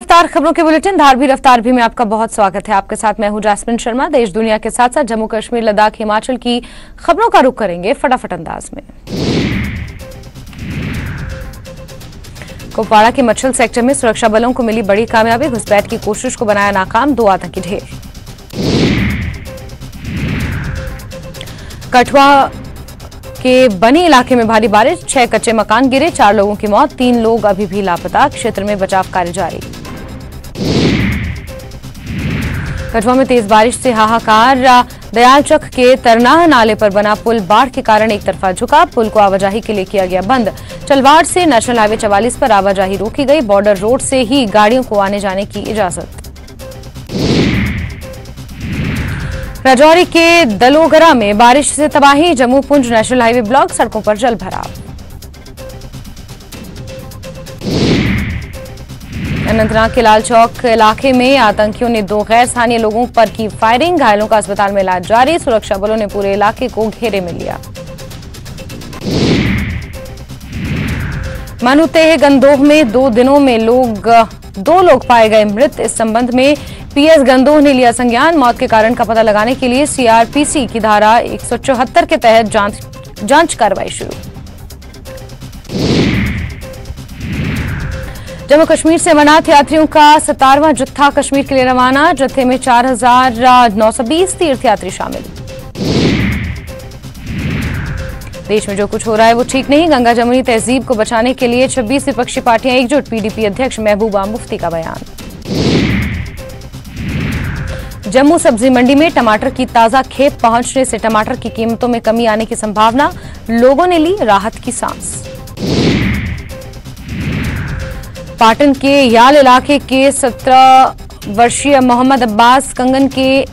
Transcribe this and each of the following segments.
रफ्तार खबरों के बुलेटिन धार भी रफ्तार भी में आपका बहुत स्वागत है। आपके साथ मैं हूं जास्मिन शर्मा। देश दुनिया के साथ साथ जम्मू कश्मीर, लद्दाख, हिमाचल की खबरों का रुख करेंगे फटाफट अंदाज में। कुपवाड़ा के मच्छल सेक्टर में सुरक्षा बलों को मिली बड़ी कामयाबी, घुसपैठ की कोशिश को बनाया नाकाम, 2 आतंकी ढेर। कठुआ के बनी इलाके में भारी बारिश, 6 कच्चे मकान गिरे, 4 लोगों की मौत, 3 लोग अभी भी लापता, क्षेत्र में बचाव कार्य जारी। कठुआ में तेज बारिश से हाहाकार, दयालचक के तरनाह नाले पर बना पुल बाढ़ के कारण एक तरफा झुका, पुल को आवाजाही के लिए किया गया बंद। चलवाड़ से नेशनल हाईवे 44 पर आवाजाही रोकी गई, बॉर्डर रोड से ही गाड़ियों को आने जाने की इजाजत। राजौरी के दलोगरा में बारिश से तबाही, Jammu Poonch national highway block, सड़कों पर जल भराव। अनंतनाग के लाल चौक इलाके में आतंकियों ने 2 गैर स्थानीय लोगों पर की फायरिंग, घायलों का अस्पताल में इलाज जारी, सुरक्षा बलों ने पूरे इलाके को घेरे में लिया। मानूतेह गंदोह में 2 दिनों में 2 लोग पाए गए मृत। इस संबंध में पीएस गंदोह ने लिया संज्ञान, मौत के कारण का पता लगाने के लिए सीआरपीसी की धारा 174 के तहत जांच कार्रवाई शुरू। जम्मू कश्मीर से अमरनाथ यात्रियों का 17वां जत्था कश्मीर के लिए रवाना, जत्थे में 4,920 तीर्थयात्री शामिल। देश में जो कुछ हो रहा है वो ठीक नहीं, गंगा जमुनी तहजीब को बचाने के लिए 26 विपक्षी पार्टियां एकजुट, पीडीपी अध्यक्ष महबूबा मुफ्ती का बयान। जम्मू सब्जी मंडी में टमाटर की ताजा खेप पहुंचने से टमाटर की कीमतों में कमी आने की संभावना, लोगों ने ली राहत की सांस। पाटन के याल इलाके के 17 वर्षीय मोहम्मद अब्बास कंगन के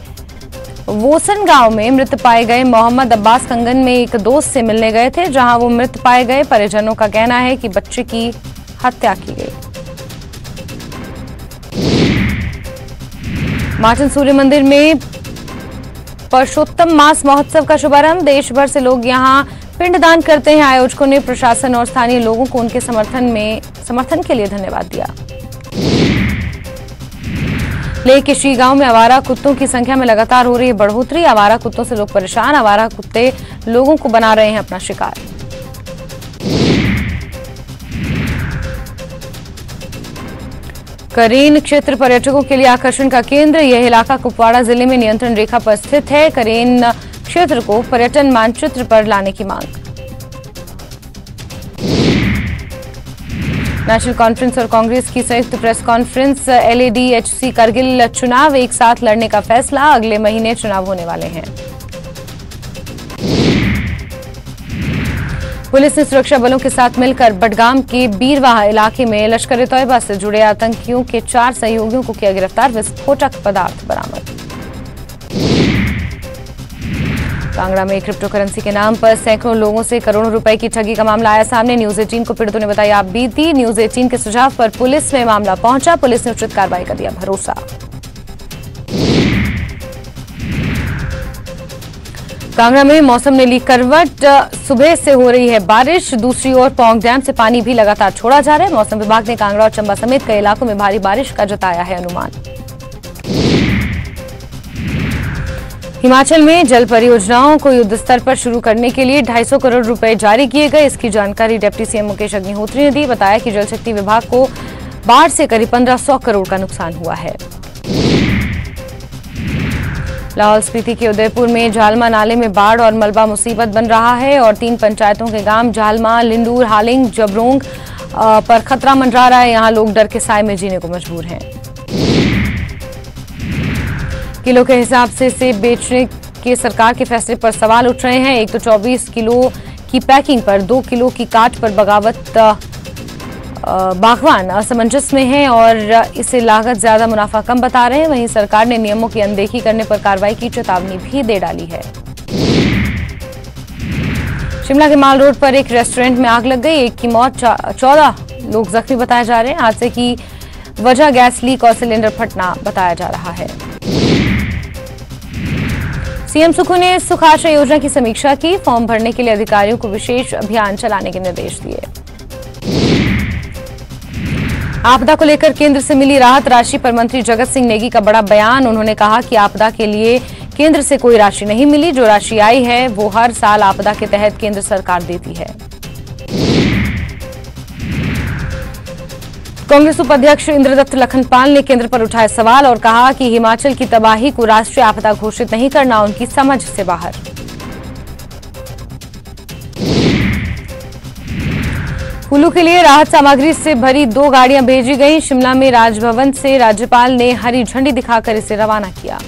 वोसन गांव में मृत पाए गए मोहम्मद अब्बास कंगन में एक दोस्त से मिलने गए थे, जहां वो मृत पाए गए। परिजनों का कहना है कि बच्चे की हत्या की गई। माचन सूर्य मंदिर में पुरुषोत्तम मास महोत्सव का शुभारंभ, देश भर से लोग यहां पिंडदान करते हैं। आयोजकों ने प्रशासन और स्थानीय लोगों को उनके समर्थन के लिए धन्यवाद दिया। लेह के श्री गांव में आवारा कुत्तों की संख्या में लगातार हो रही है बढ़ोतरी, आवारा कुत्तों से लोग परेशान, आवारा कुत्ते लोगों को बना रहे हैं अपना शिकार। करेन क्षेत्र पर्यटकों के लिए आकर्षण का केंद्र, यह इलाका कुपवाड़ा जिले में नियंत्रण रेखा पर स्थित है। करेन क्षेत्र को पर्यटन मानचित्र पर लाने की मांग। नेशनल कॉन्फ्रेंस और कांग्रेस की संयुक्त प्रेस कॉन्फ्रेंस, एलएडीएचसी करगिल चुनाव एक साथ लड़ने का फैसला, अगले महीने चुनाव होने वाले हैं। पुलिस ने सुरक्षा बलों के साथ मिलकर बडगाम के बीरवाह इलाके में लश्कर-ए-तौयबा से जुड़े आतंकियों के 4 सहयोगियों को किया गिरफ्तार, विस्फोटक पदार्थ बरामद। कांगड़ा में क्रिप्टो करेंसी के नाम पर सैकड़ों लोगों से करोड़ों रुपए की ठगी का मामला आया सामने, न्यूज 18 को पीड़ितों ने बताई आप बीती। न्यूज 18 के सुझाव पर पुलिस में मामला पहुंचा, पुलिस ने उचित कार्रवाई का दिया भरोसा। कांगड़ा में मौसम ने ली करवट, सुबह से हो रही है बारिश, दूसरी ओर पौंग डैम से पानी भी लगातार छोड़ा जा रहा है। मौसम विभाग ने कांगड़ा और चंबा समेत कई इलाकों में भारी बारिश का जताया है अनुमान। हिमाचल में जल परियोजनाओं को युद्ध स्तर पर शुरू करने के लिए 250 करोड़ रुपए जारी किए गए। इसकी जानकारी डिप्टी सीएम मुकेश अग्निहोत्री ने दी, बताया कि जल शक्ति विभाग को बाढ़ से करीब 1500 करोड़ का नुकसान हुआ है। लाहौल स्पीति के उदयपुर में झालमा नाले में बाढ़ और मलबा मुसीबत बन रहा है और 3 पंचायतों के गांव झालमा, लिंडूर, हालिंग, जबरोंग पर खतरा मंडरा रहा है। यहां लोग डर के साए में जीने को मजबूर हैं। किलो के हिसाब से सेब बेचने के सरकार के फैसले पर सवाल उठ रहे हैं। एक तो 24 किलो की पैकिंग पर 2 किलो की काट पर बगावत, बागवान असमंजस में है और इसे लागत ज्यादा मुनाफा कम बता रहे हैं। वहीं सरकार ने नियमों की अनदेखी करने पर कार्रवाई की चेतावनी भी दे डाली है। शिमला के माल रोड पर एक रेस्टोरेंट में आग लग गई, एक की मौत, 14 लोग जख्मी बताए जा रहे हैं। हादसे की वजह गैस लीक और सिलेंडर फटना बताया जा रहा है। सीएम सुखू ने सुख आश्रय योजना की समीक्षा की, फॉर्म भरने के लिए अधिकारियों को विशेष अभियान चलाने के निर्देश दिए। आपदा को लेकर केंद्र से मिली राहत राशि पर मंत्री जगत सिंह नेगी का बड़ा बयान। उन्होंने कहा कि आपदा के लिए केंद्र से कोई राशि नहीं मिली, जो राशि आई है वो हर साल आपदा के तहत केंद्र सरकार देती है। कांग्रेस उपाध्यक्ष इंद्रदत्त लखनपाल ने केंद्र पर उठाए सवाल और कहा कि हिमाचल की तबाही को राष्ट्रीय आपदा घोषित नहीं करना उनकी समझ से बाहर। कुल्लू के लिए राहत सामग्री से भरी 2 गाड़ियां भेजी गईं। शिमला में राजभवन से राज्यपाल ने हरी झंडी दिखाकर इसे रवाना किया।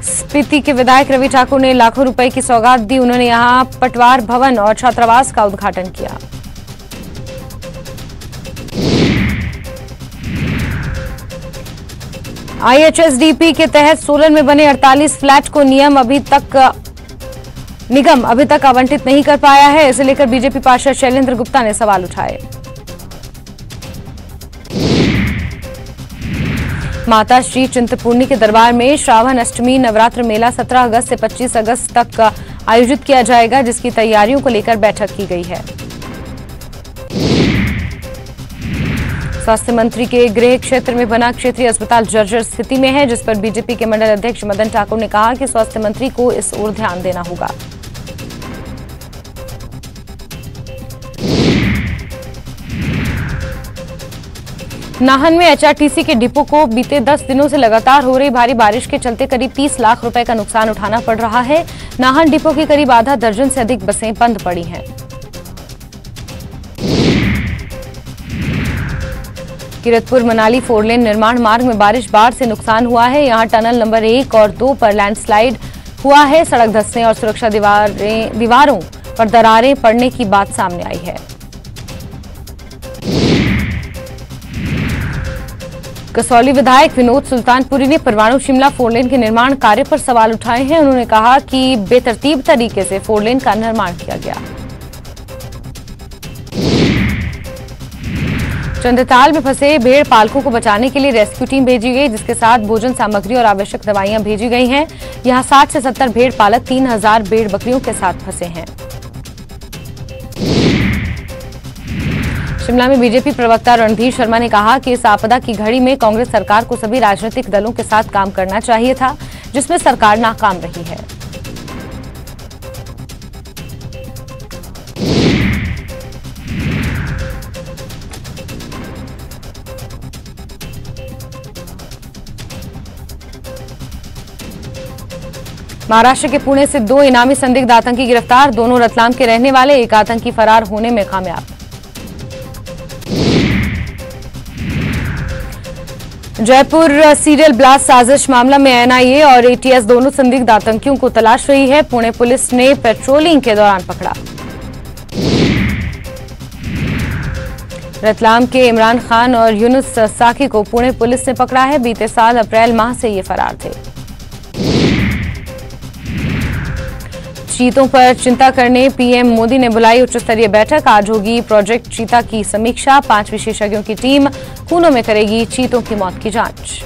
स्पीति के विधायक रवि ठाकुर ने लाखों रुपए की सौगात दी। उन्होंने यहां पटवार भवन और छात्रावास का उद्घाटन किया। IHSDP के तहत सोलन में बने 48 फ्लैट को निगम अभी तक आवंटित नहीं कर पाया है। इसे लेकर बीजेपी पार्षद शैलेंद्र गुप्ता ने सवाल उठाए। माता श्री चिंतपूर्णी के दरबार में श्रावण अष्टमी नवरात्र मेला 17 अगस्त से 25 अगस्त तक आयोजित किया जाएगा, जिसकी तैयारियों को लेकर बैठक की गई है। स्वास्थ्य मंत्री के गृह क्षेत्र में बना क्षेत्रीय अस्पताल जर्जर स्थिति में है, जिस पर बीजेपी के मंडल अध्यक्ष मदन ठाकुर ने कहा कि स्वास्थ्य मंत्री को इस ओर ध्यान देना होगा। नाहन में HRTC के डिपो को बीते 10 दिनों से लगातार हो रही भारी बारिश के चलते करीब 30 लाख रुपए का नुकसान उठाना पड़ रहा है। नाहन डिपो की करीब आधा दर्जन से अधिक बसें बंद पड़ी हैं। किरतपुर मनाली 4 लेन निर्माण मार्ग में बाढ़ से नुकसान हुआ है। यहां टनल नंबर 1 और 2 पर लैंडस्लाइड हुआ है। सड़क धंसने और सुरक्षा दीवारों पर दरारें पड़ने की बात सामने आई है। कसौली विधायक विनोद सुल्तानपुरी ने परवाणु शिमला 4 लेन के निर्माण कार्य पर सवाल उठाए हैं। उन्होंने कहा कि बेतरतीब तरीके से 4 लेन का निर्माण किया गया। चंद्रताल में फंसे भेड़ पालकों को बचाने के लिए रेस्क्यू टीम भेजी गई, जिसके साथ भोजन सामग्री और आवश्यक दवाइयां भेजी गई हैं। यहां 60 से 70 भेड़ पालक 3000 भेड़ बकरियों के साथ फंसे हैं। शिमला में बीजेपी प्रवक्ता रणधीर शर्मा ने कहा कि इस आपदा की घड़ी में कांग्रेस सरकार को सभी राजनीतिक दलों के साथ काम करना चाहिए था, जिसमें सरकार नाकाम रही है। महाराष्ट्र के पुणे से 2 इनामी संदिग्ध आतंकी गिरफ्तार। दोनों रतलाम के रहने वाले, एक आतंकी फरार होने में कामयाब। जयपुर सीरियल ब्लास्ट साजिश मामला में NIA और ATS दोनों संदिग्ध आतंकियों को तलाश रही है। पुणे पुलिस ने पेट्रोलिंग के दौरान पकड़ा। रतलाम के इमरान खान और यूनुस साकी को पुणे पुलिस ने पकड़ा है। बीते साल अप्रैल माह से ये फरार थे। चीतों पर चिंता करने PM मोदी ने बुलाई उच्च स्तरीय बैठक। आज होगी प्रोजेक्ट चीता की समीक्षा। 5 विशेषज्ञों की टीम खूनों में करेगी चीतों की मौत की जांच।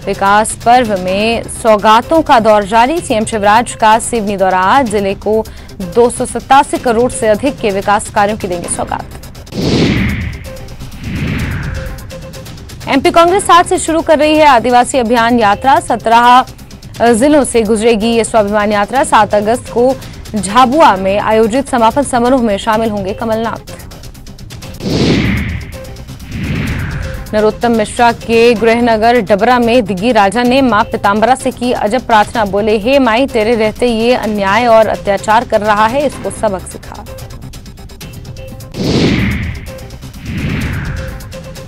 विकास पर्व में सौगातों का दौर जारी। CM शिवराज का सिवनी दौरा आज। जिले को 287 करोड़ से अधिक के विकास कार्यों की देंगे सौगात। MP कांग्रेस आज से शुरू कर रही है आदिवासी अभियान यात्रा। 17 जिलों से गुजरेगी ये स्वाभिमान यात्रा। 7 अगस्त को झाबुआ में आयोजित समापन समारोह में शामिल होंगे कमलनाथ। नरोत्तम मिश्रा के गृहनगर डबरा में दिग्गी राजा ने मां पीताम्बरा से की अजब प्रार्थना। बोले, हे माई, तेरे रहते ये अन्याय और अत्याचार कर रहा है, इसको सबक सिखा।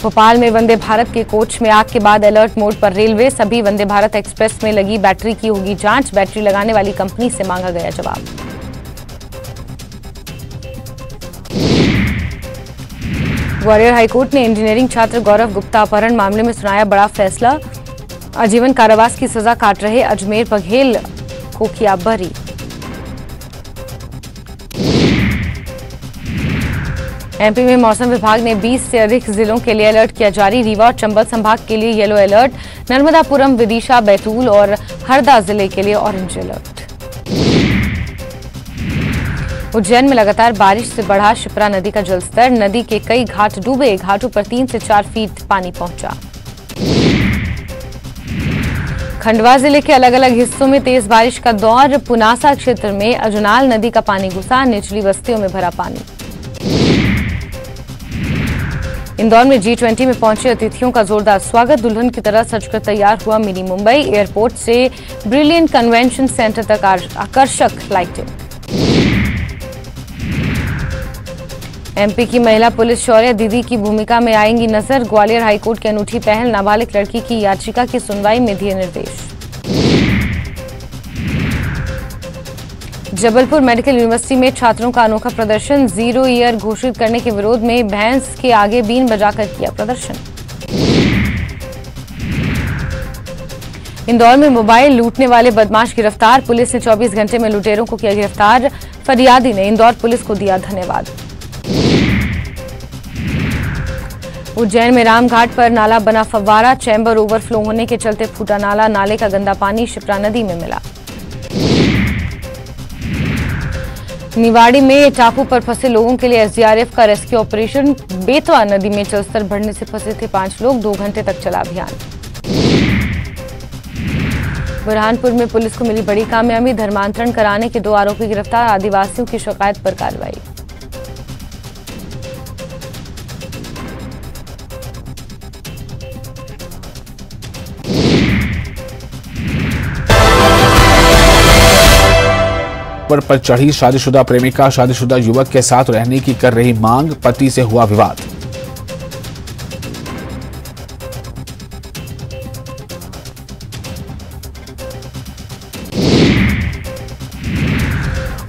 भोपाल में वंदे भारत के कोच में आग के बाद अलर्ट मोड पर रेलवे। सभी वंदे भारत एक्सप्रेस में लगी बैटरी की होगी जांच। बैटरी लगाने वाली कंपनी से मांगा गया जवाब। ग्वालियर हाईकोर्ट ने इंजीनियरिंग छात्र गौरव गुप्ता अपहरण मामले में सुनाया बड़ा फैसला। आजीवन कारावास की सजा काट रहे अजमेर बघेल को किया बरी। MP में मौसम विभाग ने 20 से अधिक जिलों के लिए अलर्ट किया जारी। रीवा और चंबल संभाग के लिए येलो अलर्ट। नर्मदापुरम, विदिशा, बैतूल और हरदा जिले के लिए ऑरेंज अलर्ट। उज्जैन में लगातार बारिश से बढ़ा शिप्रा नदी का जलस्तर। नदी के कई घाट डूबे। घाटों पर 3 से 4 फीट पानी पहुंचा। खंडवा जिले के अलग अलग हिस्सों में तेज बारिश का दौर। पुनासा क्षेत्र में अजनाल नदी का पानी घुसा। निचली बस्तियों में भरा पानी। इंदौर में G20 में पहुंचे अतिथियों का जोरदार स्वागत। दुल्हन की तरह सजकर तैयार हुआ मिनी मुंबई। एयरपोर्ट से ब्रिलियंट कन्वेंशन सेंटर तक आकर्षक लाइटिंग। एमपी की महिला पुलिस शौर्य दीदी की भूमिका में आएंगी नजर। ग्वालियर हाईकोर्ट की अनूठी पहल। नाबालिग लड़की की याचिका की सुनवाई में दिए निर्देश। जबलपुर मेडिकल यूनिवर्सिटी में छात्रों का अनोखा प्रदर्शन। 0 ईयर घोषित करने के विरोध में भैंस के आगे बीन बजाकर किया प्रदर्शन। इंदौर में मोबाइल लूटने वाले बदमाश गिरफ्तार। पुलिस ने 24 घंटे में लुटेरों को किया गिरफ्तार। फरियादी ने इंदौर पुलिस को दिया धन्यवाद। उज्जैन में रामघाट पर नाला बना फव्वारा। चैम्बर ओवरफ्लो होने के चलते फूटा नाला। नाले का गंदा पानी शिप्रा नदी में मिला। निवाड़ी में टापू पर फंसे लोगों के लिए एसडीआरएफ का रेस्क्यू ऑपरेशन। बेतवा नदी में जलस्तर बढ़ने से फंसे थे 5 लोग। 2 घंटे तक चला अभियान। बुरहानपुर में पुलिस को मिली बड़ी कामयाबी। धर्मांतरण कराने के 2 आरोपी गिरफ्तार। आदिवासियों की शिकायत पर कार्रवाई। पर चढ़ी शादीशुदा प्रेमिका शादीशुदा युवक के साथ रहने की कर रही मांग। पति से हुआ विवाद।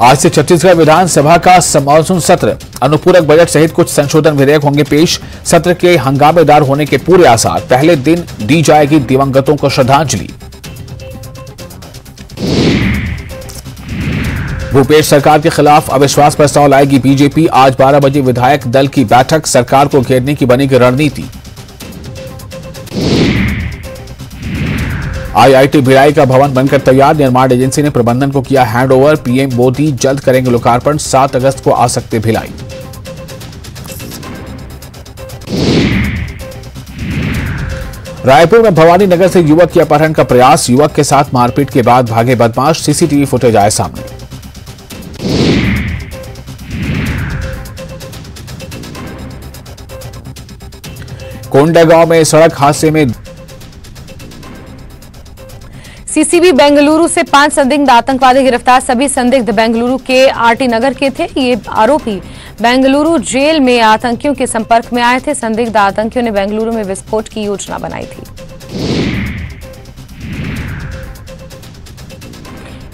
आज से छत्तीसगढ़ विधानसभा का मानसून सत्र। अनुपूरक बजट सहित कुछ संशोधन विधेयक होंगे पेश। सत्र के हंगामेदार होने के पूरे आसार। पहले दिन दी जाएगी दिवंगतों को श्रद्धांजलि। भूपेश सरकार के खिलाफ अविश्वास प्रस्ताव लाएगी बीजेपी। आज 12 बजे विधायक दल की बैठक। सरकार को घेरने की बनेगी रणनीति। आईआईटी भिलाई का भवन बनकर तैयार। निर्माण एजेंसी ने प्रबंधन को किया हैंडओवर। पीएम मोदी जल्द करेंगे लोकार्पण। 7 अगस्त को आ सकते भिलाई। रायपुर में भवानी नगर से युवक के अपहरण का प्रयास। युवक के साथ मारपीट के बाद भागे बदमाश। सीसीटीवी फुटेज आए सामने। कोंडागांव में सड़क हादसे में सीसीबी बेंगलुरु से 5 संदिग्ध आतंकवादी गिरफ्तार। सभी संदिग्ध बेंगलुरु के आरटी नगर के थे। ये आरोपी बेंगलुरु जेल में आतंकियों के संपर्क में आए थे। संदिग्ध आतंकियों ने बेंगलुरु में विस्फोट की योजना बनाई थी।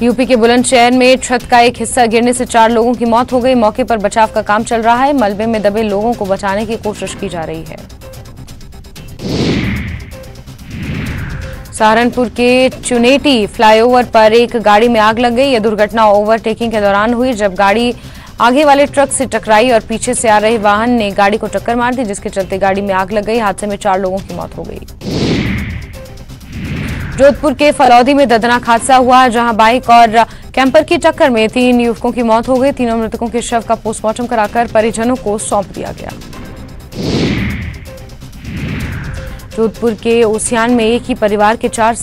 यूपी के बुलंदशहर में छत का एक हिस्सा गिरने से 4 लोगों की मौत हो गई। मौके पर बचाव का काम चल रहा है। मलबे में दबे लोगों को बचाने की कोशिश की जा रही है। सहारनपुर के चुनेटी फ्लाईओवर पर एक गाड़ी में आग लग गई। यह दुर्घटना ओवरटेकिंग के दौरान हुई, जब गाड़ी आगे वाले ट्रक से टकराई और पीछे से आ रहे वाहन ने गाड़ी को टक्कर मार दी, जिसके चलते गाड़ी में आग लग गई। हादसे में 4 लोगों की मौत हो गई। जोधपुर के फलौदी में दर्दनाक हादसा हुआ, जहां बाइक और कैंपर की टक्कर में 3 युवकों की मौत हो गई। तीनों मृतकों के शव का पोस्टमार्टम कराकर परिजनों को सौंप दिया गया। जोधपुर के ओसियान में एक ही परिवार के 4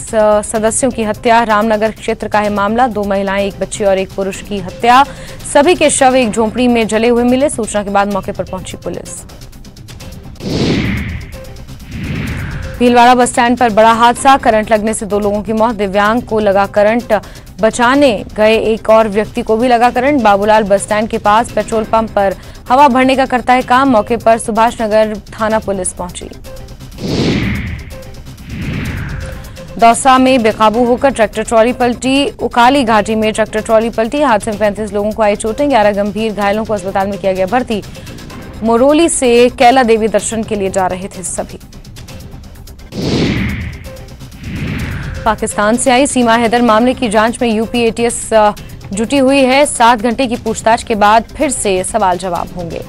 सदस्यों की हत्या। रामनगर क्षेत्र का है मामला। 2 महिलाएं, 1 बच्चे और 1 पुरुष की हत्या। सभी के शव एक झोंपड़ी में जले हुए मिले। सूचना के बाद मौके पर पहुंची पुलिस। भीलवाड़ा बस स्टैंड पर बड़ा हादसा। करंट लगने से 2 लोगों की मौत। दिव्यांग को लगा करंट, बचाने गए एक और व्यक्ति को भी लगा करंट। बाबूलाल बस स्टैंड के पास पेट्रोल पंप पर हवा भरने का करता है काम। मौके पर सुभाष नगर थाना पुलिस पहुंची। दौसा में बेकाबू होकर ट्रैक्टर ट्रॉली पलटी। उकाली घाटी में ट्रैक्टर ट्रॉली पलटी। हादसे में 35 लोगों को आई चोटें। 11 गंभीर घायलों को अस्पताल में किया गया भर्ती। मोरोली से कैला देवी दर्शन के लिए जा रहे थे सभी। पाकिस्तान से आई सीमा हैदर मामले की जांच में यूपी एटीएस जुटी हुई है। 7 घंटे की पूछताछ के बाद फिर से सवाल जवाब होंगे।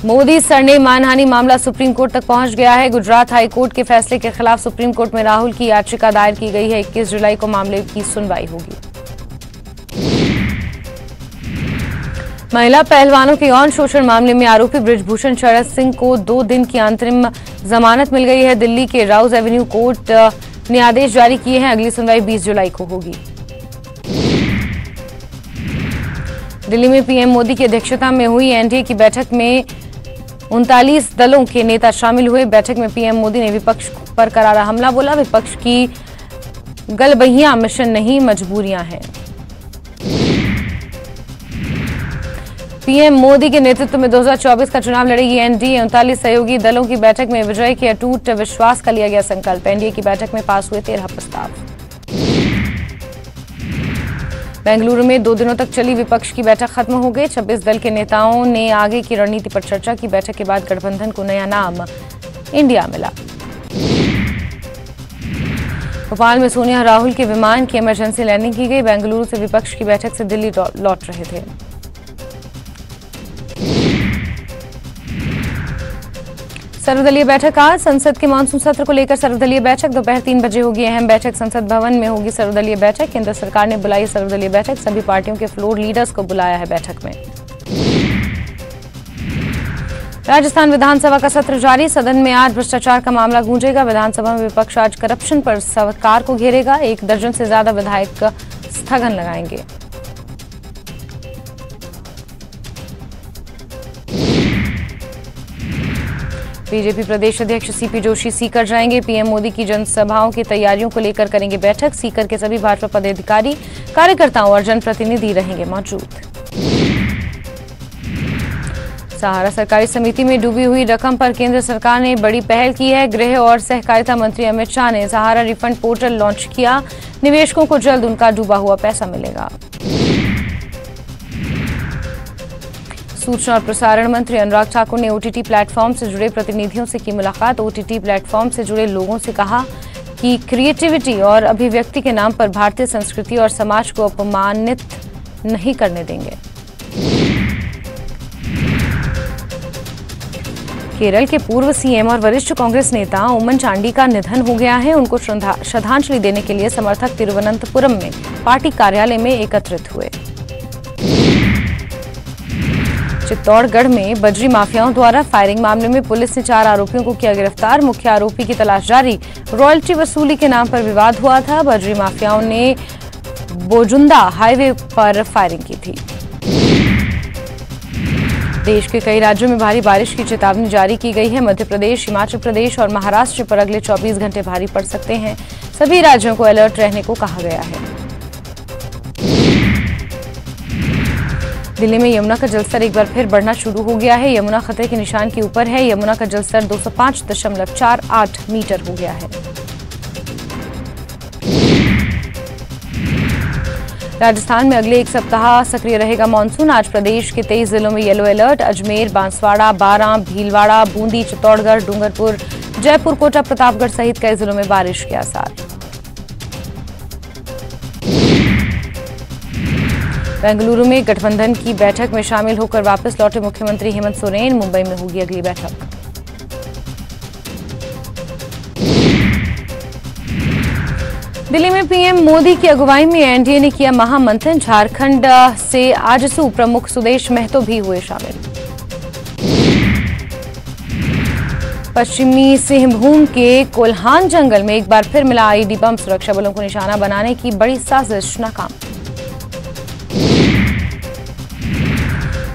मोदी सरने मानहानि मामला सुप्रीम कोर्ट तक पहुंच गया है। गुजरात हाई कोर्ट के फैसले के खिलाफ सुप्रीम कोर्ट में राहुल की याचिका दायर की गई है। 21 जुलाई को मामले की सुनवाई होगी। महिला पहलवानों के यौन शोषण मामले में आरोपी बृजभूषण शरद सिंह को 2 दिन की अंतरिम जमानत मिल गई है। दिल्ली के राउज एवेन्यू कोर्ट ने आदेश जारी किए हैं। अगली सुनवाई 20 जुलाई को होगी। दिल्ली में पीएम मोदी की अध्यक्षता में हुई एनडीए की बैठक में 39 दलों के नेता शामिल हुए। बैठक में पीएम मोदी ने विपक्ष पर करारा हमला बोला। विपक्ष की गलबहियां मिशन नहीं, मजबूरियां हैं। पीएम मोदी के नेतृत्व में 2024 का चुनाव लड़ेगी एनडीए। 39 सहयोगी दलों की बैठक में विजय के अटूट विश्वास का लिया गया संकल्प। एनडीए की बैठक में पास हुए 13 प्रस्ताव। बेंगलुरु में 2 दिनों तक चली विपक्ष की बैठक खत्म हो गई। 26 दल के नेताओं ने आगे की रणनीति पर चर्चा की। बैठक के बाद गठबंधन को नया नाम इंडिया मिला। भोपाल में सोनिया राहुल के विमान की इमरजेंसी लैंडिंग की गई। बेंगलुरु से विपक्ष की बैठक से दिल्ली लौट रहे थे। सर्वदलीय बैठक आज। संसद के मानसून सत्र को लेकर सर्वदलीय बैठक दोपहर 3 बजे होगी। अहम बैठक संसद भवन में होगी। सर्वदलीय बैठक केंद्र सरकार ने बुलाई सर्वदलीय बैठक। सभी पार्टियों के फ्लोर लीडर्स को बुलाया है बैठक में। राजस्थान विधानसभा का सत्र जारी। सदन में आज भ्रष्टाचार का मामला गूंजेगा। विधानसभा में विपक्ष आज करप्शन पर सरकार को घेरेगा। 1 दर्जन से ज्यादा विधायक स्थगन लगाएंगे। बीजेपी प्रदेश अध्यक्ष सीपी जोशी सीकर जाएंगे। पीएम मोदी की जनसभाओं की तैयारियों को लेकर करेंगे बैठक। सीकर के सभी भाजपा पदाधिकारी, कार्यकर्ताओं और जनप्रतिनिधि रहेंगे मौजूद। सहारा सहकारी समिति में डूबी हुई रकम पर केंद्र सरकार ने बड़ी पहल की है। गृह और सहकारिता मंत्री अमित शाह ने सहारा रिफंड पोर्टल लॉन्च किया। निवेशकों को जल्द उनका डूबा हुआ पैसा मिलेगा। सूचना और प्रसारण मंत्री अनुराग ठाकुर ने ओटीटी प्लेटफॉर्म से जुड़े प्रतिनिधियों से की मुलाकात। ओटीटी प्लेटफॉर्म से जुड़े लोगों से कहा कि क्रिएटिविटी और अभिव्यक्ति के नाम पर भारतीय संस्कृति और समाज को अपमानित नहीं करने देंगे। केरल के पूर्व सीएम और वरिष्ठ कांग्रेस नेता ओमन चांडी का निधन हो गया है। उनको श्रद्धांजलि देने के लिए समर्थक तिरुवनंतपुरम में पार्टी कार्यालय में एकत्रित हुए। चित्तौड़गढ़ में बजरी माफियाओं द्वारा फायरिंग मामले में पुलिस ने 4 आरोपियों को किया गिरफ्तार। मुख्य आरोपी की तलाश जारी। रॉयल्टी वसूली के नाम पर विवाद हुआ था। बजरी माफियाओं ने बोजुंदा हाईवे पर फायरिंग की थी। देश के कई राज्यों में भारी बारिश की चेतावनी जारी की गई है। मध्य प्रदेश, हिमाचल प्रदेश और महाराष्ट्र पर अगले 24 घंटे भारी पड़ सकते हैं। सभी राज्यों को अलर्ट रहने को कहा गया है। दिल्ली में यमुना का जलस्तर एक बार फिर बढ़ना शुरू हो गया है। यमुना खतरे के निशान के ऊपर है। यमुना का जलस्तर 205.48 मीटर हो गया है। राजस्थान में अगले 1 सप्ताह सक्रिय रहेगा मानसून। आज प्रदेश के 23 जिलों में येलो अलर्ट। अजमेर, बांसवाड़ा, बारां, भीलवाड़ा, बूंदी, चित्तौड़गढ़, डूंगरपुर, जयपुर, कोटा, प्रतापगढ़ सहित कई जिलों में बारिश के आसार। बेंगलुरु में गठबंधन की बैठक में शामिल होकर वापस लौटे मुख्यमंत्री हेमंत सोरेन। मुंबई में होगी अगली बैठक। दिल्ली में पीएम मोदी की अगुवाई में एनडीए ने किया महामंथन। झारखंड से आजसू प्रमुख सुदेश महतो भी हुए शामिल। पश्चिमी सिंहभूम के कोल्हान जंगल में एक बार फिर मिला आईईडी बम। सुरक्षा बलों को निशाना बनाने की बड़ी साजिश नाकाम।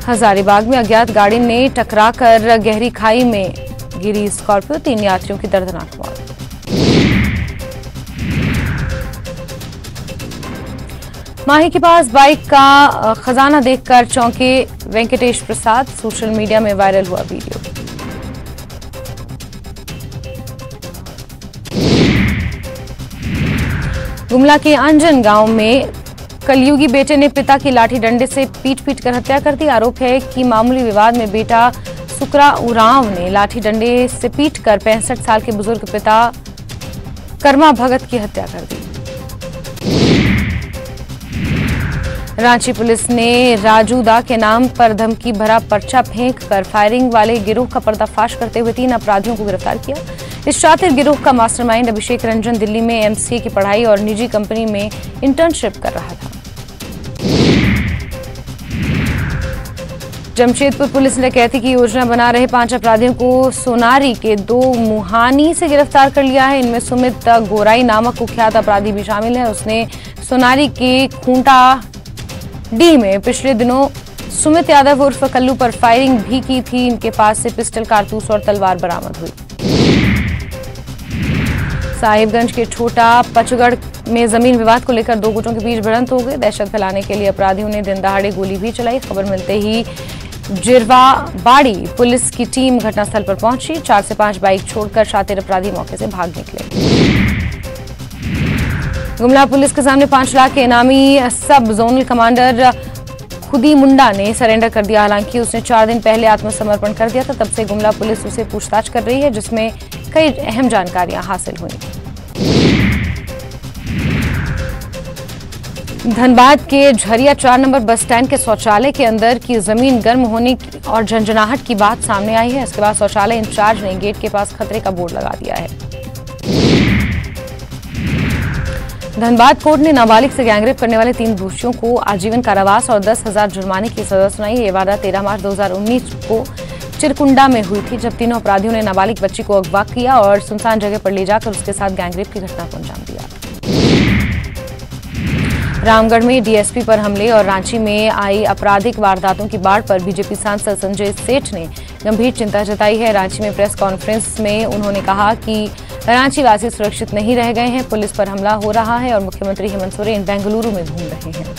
हजारीबाग में अज्ञात गाड़ी ने टकराकर गहरी खाई में गिरी स्कॉर्पियो। 3 यात्रियों की दर्दनाक मौत। माही के पास बाइक का खजाना देखकर चौंके वेंकटेश प्रसाद। सोशल मीडिया में वायरल हुआ वीडियो। गुमला के अंजन गांव में कलयुगी बेटे ने पिता की लाठी डंडे से पीट कर हत्या कर दी। आरोप है कि मामूली विवाद में बेटा सुकरा उरांव ने लाठी डंडे से पीटकर 65 साल के बुजुर्ग पिता कर्मा भगत की हत्या कर दी। रांची पुलिस ने राजू दा के नाम पर धमकी भरा पर्चा फेंक कर फायरिंग वाले गिरोह का पर्दाफाश करते हुए 3 अपराधियों को गिरफ्तार किया। इस शातिर गिरोह का मास्टरमाइंड अभिषेक रंजन दिल्ली में एमसीए की पढ़ाई और निजी कंपनी में इंटर्नशिप कर रहा था। जमशेदपुर पुलिस ने डकैती की योजना बना रहे 5 अपराधियों को सोनारी के 2 मुहानी से गिरफ्तार कर लिया है। इनमें सुमित गोराई नामक कुख्यात अपराधी भी शामिल है। उसने सोनारी के खूंटा डी में पिछले दिनों सुमित यादव उर्फ कल्लू पर फायरिंग भी की थी। इनके पास से पिस्टल, कारतूस और तलवार बरामद हुई। साहिबगंज के छोटा पचगढ़ में जमीन विवाद को लेकर 2 गुटों के बीच भिड़ंत हो गई। दहशत फैलाने के लिए अपराधियों ने दिन दहाड़े गोली भी चलाई। खबर मिलते ही जिरवाबाड़ी पुलिस की टीम घटनास्थल पर पहुंची। 4 से 5 बाइक छोड़कर शातिर अपराधी मौके से भाग निकले। गुमला पुलिस के सामने 5 लाख के इनामी सब जोनल कमांडर खुदी मुंडा ने सरेंडर कर दिया। हालांकि उसने 4 दिन पहले आत्मसमर्पण कर दिया था। तब से गुमला पुलिस उसे पूछताछ कर रही है, जिसमें कई अहम जानकारियां हासिल हुई। धनबाद के झरिया 4 नंबर बस स्टैंड के शौचालय के अंदर की जमीन गर्म होने और झंझनाहट की बात सामने आई है। इसके बाद शौचालय इंचार्ज ने गेट के पास खतरे का बोर्ड लगा दिया है। धनबाद कोर्ट ने नाबालिग से गैंगरेप करने वाले 3 दोषियों को आजीवन कारावास और 10,000 जुर्माने की सजा सुनाई। ये वारदात 13 मार्च 2019 को चिरकुंडा में हुई थी, जब तीनों अपराधियों ने नाबालिग बच्ची को अगवा किया और सुनसान जगह पर ले जाकर उसके साथ गैंगरेप की घटना को अंजाम दिया। रामगढ़ में डीएसपी पर हमले और रांची में आई आपराधिक वारदातों की बाढ़ पर बीजेपी सांसद संजय सेठ ने गंभीर चिंता जताई है। रांची में प्रेस कॉन्फ्रेंस में उन्होंने कहा कि रांची वासी सुरक्षित नहीं रह गए हैं, पुलिस पर हमला हो रहा है और मुख्यमंत्री हेमंत सोरेन बेंगलुरु में घूम रहे हैं।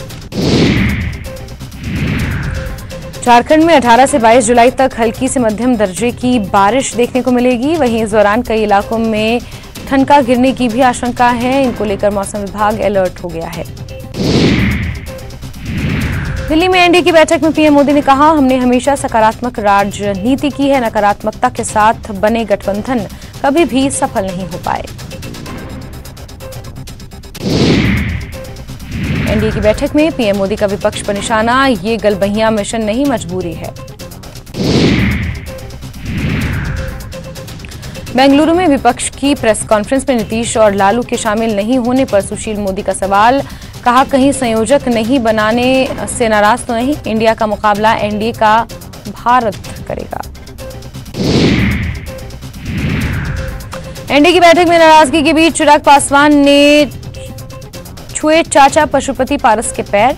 झारखंड में 18 से 22 जुलाई तक हल्की से मध्यम दर्जे की बारिश देखने को मिलेगी। वहीं इस दौरान कई इलाकों में ठनका गिरने की भी आशंका है। इनको लेकर मौसम विभाग अलर्ट हो गया है। दिल्ली में एनडीए की बैठक में पीएम मोदी ने कहा, हमने हमेशा सकारात्मक राजनीति की है, नकारात्मकता के साथ बने गठबंधन कभी भी सफल नहीं हो पाए। एनडीए की बैठक में पीएम मोदी का विपक्ष पर निशाना, ये गलबहियां मिशन नहीं मजबूरी है। बेंगलुरु में विपक्ष की प्रेस कॉन्फ्रेंस में नीतीश और लालू के शामिल नहीं होने पर सुशील मोदी का सवाल, कहा कहीं संयोजक नहीं बनाने से नाराज तो नहीं, इंडिया का मुकाबला एनडीए का भारत करेगा। एनडीए की बैठक में नाराजगी के बीच चिराग पासवान ने छुए चाचा पशुपति पारस के पैर।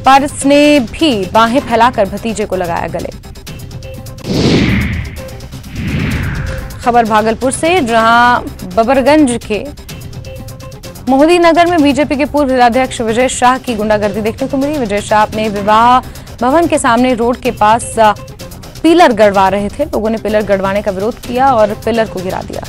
पारस ने भी बाहें फैलाकर भतीजे को लगाया गले। खबर भागलपुर से, जहां बबरगंज के मोहदी नगर में बीजेपी के पूर्व जिलाध्यक्ष विजय शाह की गुंडागर्दी देखने को मिली। विजय शाह अपने विवाह भवन के सामने रोड के पास पिलर गड़वा रहे थे। लोगों ने पिलर गड़वाने का विरोध किया और पिलर को गिरा दिया।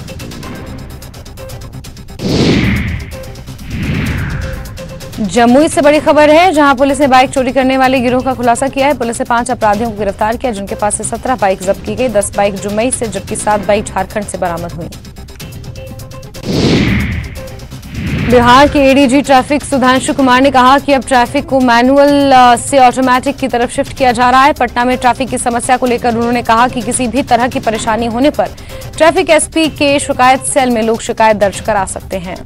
जमुई से बड़ी खबर है, जहां पुलिस ने बाइक चोरी करने वाले गिरोह का खुलासा किया है। पुलिस ने 5 अपराधियों को गिरफ्तार किया, जिनके पास से 17 बाइक जब्त की गई। 10 बाइक जमुई से जबकि 7 बाइक झारखंड से बरामद हुई। बिहार के एडीजी ट्रैफिक सुधांशु कुमार ने कहा कि अब ट्रैफिक को मैनुअल से ऑटोमेटिक की तरफ शिफ्ट किया जा रहा है। पटना में ट्रैफिक की समस्या को लेकर उन्होंने कहा कि किसी भी तरह की परेशानी होने पर ट्रैफिक एसपी के शिकायत सेल में लोग शिकायत दर्ज करा सकते हैं।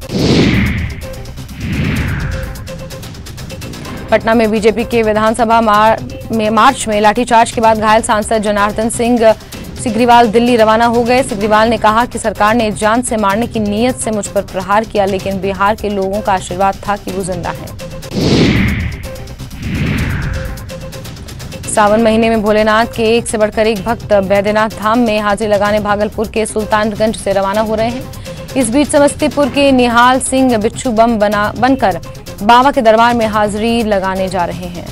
पटना में बीजेपी के विधानसभा मार्च में लाठीचार्ज के बाद घायल सांसद जनार्दन सिंह सिग्रीवाल दिल्ली रवाना हो गए। सिग्रीवाल ने कहा कि सरकार ने जान से मारने की नीयत से मुझ पर प्रहार किया, लेकिन बिहार के लोगों का आशीर्वाद था कि वो जिंदा हैं। सावन महीने में भोलेनाथ के एक से बढ़कर एक भक्त बैद्यनाथ धाम में हाजिरी लगाने भागलपुर के सुल्तानगंज से रवाना हो रहे हैं। इस बीच समस्तीपुर के निहाल सिंह बिच्छू बम बनकर बाबा के दरबार में हाजिरी लगाने जा रहे हैं।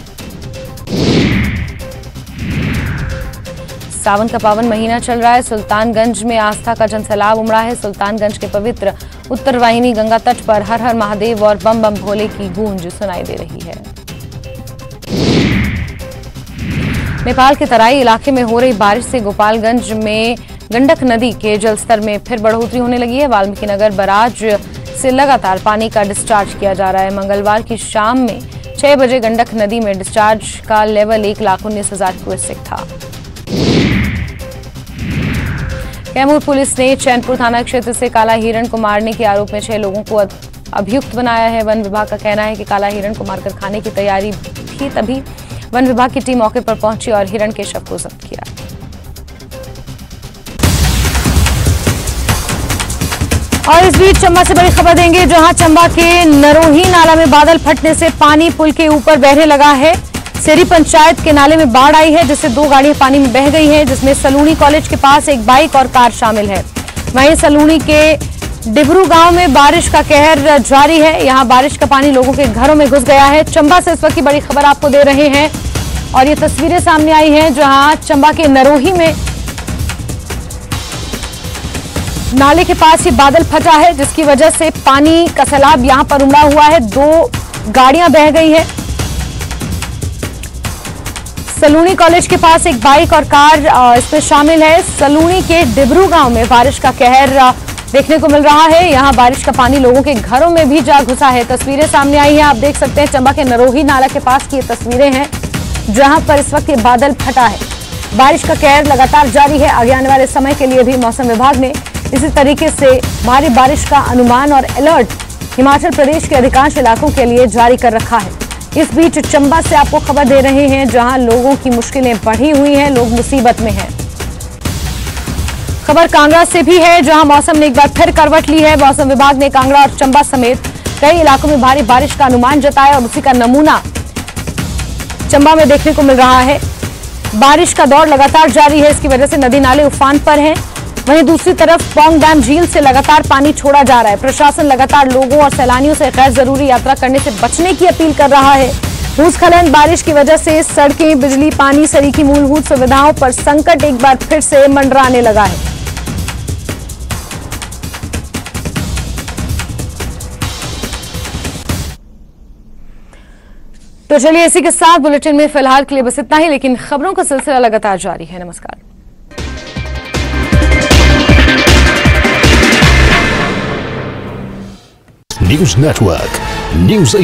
सावन का पावन महीना चल रहा है। सुल्तानगंज में आस्था का जनसैलाब उमड़ा है। सुल्तानगंज के पवित्र उत्तरवाहिनी गंगा तट पर हर हर महादेव और बम बम भोले की गूंज सुनाई दे रही है। नेपाल के तराई इलाके में हो रही बारिश से गोपालगंज में गंडक नदी के जलस्तर में फिर बढ़ोतरी होने लगी है। वाल्मीकिनगर बराज से लगातार पानी का डिस्चार्ज किया जा रहा है। मंगलवार की शाम में 6 बजे गंडक नदी में डिस्चार्ज का लेवल 1,19,000 क्यूसेक था। कैमूर पुलिस ने चैनपुर थाना क्षेत्र से काला हिरण को मारने के आरोप में 6 लोगों को अभियुक्त बनाया है। वन विभाग का कहना है कि काला हिरण को मारकर खाने की तैयारी थी, तभी वन विभाग की टीम मौके पर पहुंची और हिरण के शव को जब्त किया। और इस बीच चंबा से बड़ी खबर देंगे, जहां चंबा के नरोही नाला में बादल फटने से पानी पुल के ऊपर बहने लगा है। सेरी पंचायत के नाले में बाढ़ आई है, जिससे 2 गाड़ियां पानी में बह गई हैं, जिसमें सलूनी कॉलेज के पास एक बाइक और कार शामिल है। वहीं सलूनी के डिबरू गांव में बारिश का कहर जारी है। यहां बारिश का पानी लोगों के घरों में घुस गया है। चंबा से इस वक्त की बड़ी खबर आपको दे रहे हैं और ये तस्वीरें सामने आई हैं, जहां चंबा के नरोही में नाले के पास ये बादल फटा है, जिसकी वजह से पानी का सैलाब यहां पर उमड़ा हुआ है। 2 गाड़ियां बह गई हैं। सलूनी कॉलेज के पास एक बाइक और कार इसमें शामिल है। सलूनी के डिबरू गांव में बारिश का कहर देखने को मिल रहा है। यहां बारिश का पानी लोगों के घरों में भी जा घुसा है। तस्वीरें सामने आई हैं, आप देख सकते हैं चंबा के नरोही नाला के पास की ये तस्वीरें हैं, जहां पर इस वक्त ये बादल फटा है। बारिश का कहर लगातार जारी है। आगे आने वाले समय के लिए भी मौसम विभाग ने इसी तरीके से भारी बारिश का अनुमान और अलर्ट हिमाचल प्रदेश के अधिकांश इलाकों के लिए जारी कर रखा है। इस बीच चंबा से आपको खबर दे रहे हैं, जहां लोगों की मुश्किलें बढ़ी हुई हैं, लोग मुसीबत में हैं। खबर कांगड़ा से भी है, जहां मौसम ने एक बार फिर करवट ली है। मौसम विभाग ने कांगड़ा और चंबा समेत कई इलाकों में भारी बारिश का अनुमान जताया और उसी का नमूना चंबा में देखने को मिल रहा है। बारिश का दौर लगातार जारी है, इसकी वजह से नदी नाले उफान पर हैं। वहीं दूसरी तरफ पौंग डैम झील से लगातार पानी छोड़ा जा रहा है। प्रशासन लगातार लोगों और सैलानियों से गैर जरूरी यात्रा करने से बचने की अपील कर रहा है। भूस्खलन, बारिश की वजह से सड़कें, बिजली, पानी सरीखी मूलभूत सुविधाओं पर संकट एक बार फिर से मंडराने लगा है। तो चलिए इसी के साथ बुलेटिन में फिलहाल के लिए बस इतना ही, लेकिन खबरों का सिलसिला लगातार जारी है। नमस्कार। News network news